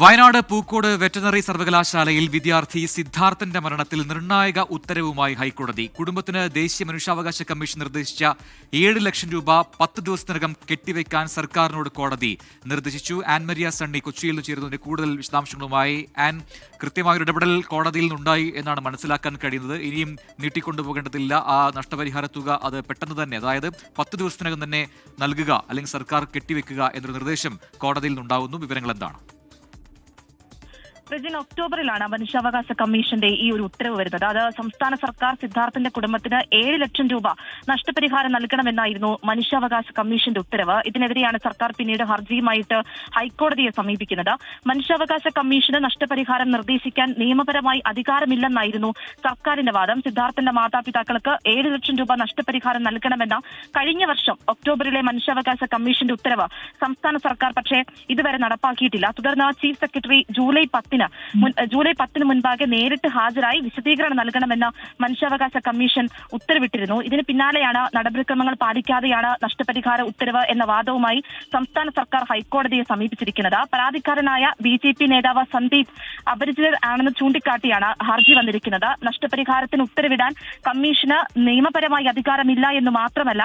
Wayanad Pookode veterinary സർവകലാശാലയിൽ വിദ്യാർത്ഥി സിദ്ധാർത്ഥന്റെ മരണത്തിൽ നിർണായക ഉത്തരവുമായി ഹൈക്കോടതി. കുടുംബത്തിന് ദേശീയ മനുഷ്യാവകാശ കമ്മീഷൻ നിർദ്ദേശിച്ച 7 ലക്ഷം രൂപ 10 ദിവസത്തിനകം കെട്ടിവെക്കാൻ സർക്കാരിനോട് കോടതി നിർദ്ദേശിച്ചു. ആൻ മരിയ സണ്ണി കൊച്ചിയിൽ നിന്ന് ചേരുന്നതിന്റെ കൂടുതൽ വിശദാംശങ്ങളുമായി. ആൻ, കൃത്യമായൊരു ഇടപെടൽ കോടതിയിൽ നിന്നുണ്ടായി എന്നാണ് മനസ്സിലാക്കാൻ കഴിയുന്നത്. ഇനിയും നീട്ടിക്കൊണ്ടുപോകേണ്ടതില്ല. ആ നഷ്ടപരിഹാര തുക അത് പെട്ടെന്ന് തന്നെ, അതായത് 10 ദിവസത്തിനകം തന്നെ നൽകുക, അല്ലെങ്കിൽ സർക്കാർ കെട്ടിവെക്കുക എന്നൊരു നിർദ്ദേശം കോടതിയിൽ നിന്നുണ്ടാകുന്നു. വിവരങ്ങൾ എന്താണ്? ഒക്ടോബറിലാണ് മനുഷ്യാവകാശ കമ്മീഷന്റെ ഈ ഒരു ഉത്തരവ് വരുന്നത്. അത് സംസ്ഥാന സർക്കാർ സിദ്ധാർത്ഥന്റെ കുടുംബത്തിന് 7 ലക്ഷം രൂപ നഷ്ടപരിഹാരം നൽകണമെന്നായിരുന്നു മനുഷ്യാവകാശ കമ്മീഷന്റെ ഉത്തരവ്. ഇതിനെതിരെയാണ് സർക്കാർ പിന്നീട് ഹർജിയുമായിട്ട് ഹൈക്കോടതിയെ സമീപിക്കുന്നത്. മനുഷ്യാവകാശ കമ്മീഷന് നഷ്ടപരിഹാരം നിർദ്ദേശിക്കാൻ നിയമപരമായി അധികാരമില്ലെന്നായിരുന്നു സർക്കാരിന്റെ വാദം. സിദ്ധാർത്ഥന്റെ മാതാപിതാക്കൾക്ക് 7 ലക്ഷം രൂപ നഷ്ടപരിഹാരം നൽകണമെന്ന കഴിഞ്ഞ വർഷം ഒക്ടോബറിലെ മനുഷ്യാവകാശ കമ്മീഷന്റെ ഉത്തരവ് സംസ്ഥാന സർക്കാർ പക്ഷേ ഇതുവരെ നടപ്പാക്കിയിട്ടില്ല. തുടർന്ന് ചീഫ് സെക്രട്ടറി ജൂലൈ 10 മുൻപാകെ നേരിട്ട് ഹാജരായി വിശദീകരണം നൽകണമെന്ന് മനുഷ്യാവകാശ കമ്മീഷൻ ഉത്തരവിട്ടിരുന്നു. ഇതിന് പിന്നാലെയാണ് നടപടിക്രമങ്ങൾ പാലിക്കാതെയാണ് നഷ്ടപരിഹാര ഉത്തരവ് എന്ന വാദവുമായി സംസ്ഥാന സർക്കാർ ഹൈക്കോടതിയെ സമീപിച്ചിരിക്കുന്നത്. പരാതിക്കാരനായ BJP നേതാവ് സന്ദീപ് അപരിചിതർ ആണെന്ന് ചൂണ്ടിക്കാട്ടിയാണ് ഹർജി വന്നിരിക്കുന്നത്. നഷ്ടപരിഹാരത്തിന് ഉത്തരവിടാൻ കമ്മീഷന് നിയമപരമായി അധികാരമില്ല എന്ന് മാത്രമല്ല,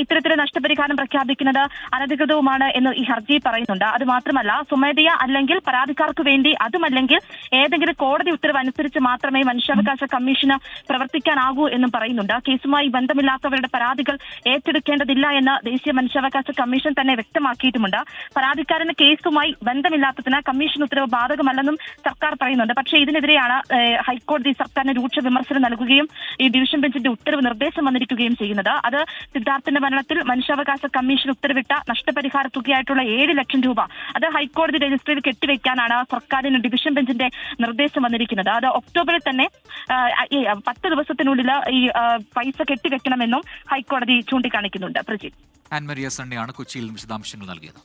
ഇത്തരത്തിലുള്ള നഷ്ടപരിഹാരം പ്രഖ്യാപിക്കുന്നത് അനധികൃതവുമാണ് എന്ന് ഈ ഹർജി പറയുന്നുണ്ട്. അത് മാത്രമല്ല, സ്വമേധയാ അല്ലെങ്കിൽ പരാതിക്കാർക്ക് വേണ്ടി, അതുമല്ലെങ്കിൽ ഏതെങ്കിലും കോടതി ഉത്തരവ് അനുസരിച്ച് മാത്രമേ മനുഷ്യാവകാശ കമ്മീഷന് പ്രവർത്തിക്കാനാകൂ എന്നും പറയുന്നുണ്ട്. കേസുമായി ബന്ധമില്ലാത്തവരുടെ പരാതികൾ ഏറ്റെടുക്കേണ്ടതില്ല എന്ന് ദേശീയ മനുഷ്യാവകാശ കമ്മീഷൻ തന്നെ വ്യക്തമാക്കിയിട്ടുമുണ്ട്. പരാതിക്കാരന് കേസുമായി ബന്ധമില്ലാത്തതിന് കമ്മീഷൻ ഉത്തരവ് ബാധകമല്ലെന്നും സർക്കാർ പറയുന്നുണ്ട്. പക്ഷേ ഇതിനെതിരെയാണ് ഹൈക്കോടതി സർക്കാരിന് രൂക്ഷ വിമർശനം നൽകുകയും ഈ ഡിവിഷൻ ബെഞ്ചിന്റെ ഉത്തരവ് നിർദ്ദേശം വന്നിരിക്കുകയും ചെയ്യുന്നത്. അത് സിദ്ധാർത്ഥന്റെ മരണത്തിൽ മനുഷ്യാവകാശ കമ്മീഷൻ ഉത്തരവിട്ട നഷ്ടപരിഹാര തുകയായിട്ടുള്ള 7 ലക്ഷം രൂപ അത് ഹൈക്കോടതി രജിസ്റ്ററിൽ കെട്ടിവെക്കാനാണ് സർക്കാരിന് ഡിവിഷൻ ബെഞ്ചിന്റെ നിർദ്ദേശം വന്നിരിക്കുന്നത്. അത് ഒക്ടോബറിൽ തന്നെ 10 ദിവസത്തിനുള്ളിൽ ഈ പൈസ കെട്ടിവെക്കണമെന്നും ഹൈക്കോടതി ചൂണ്ടിക്കാണിക്കുന്നുണ്ട്. പ്രജിത്ത്, ആൻ മരിയ സണ്ണിയാണ് കൊച്ചിയിൽ വിശദാംശങ്ങൾ നൽകിയത്.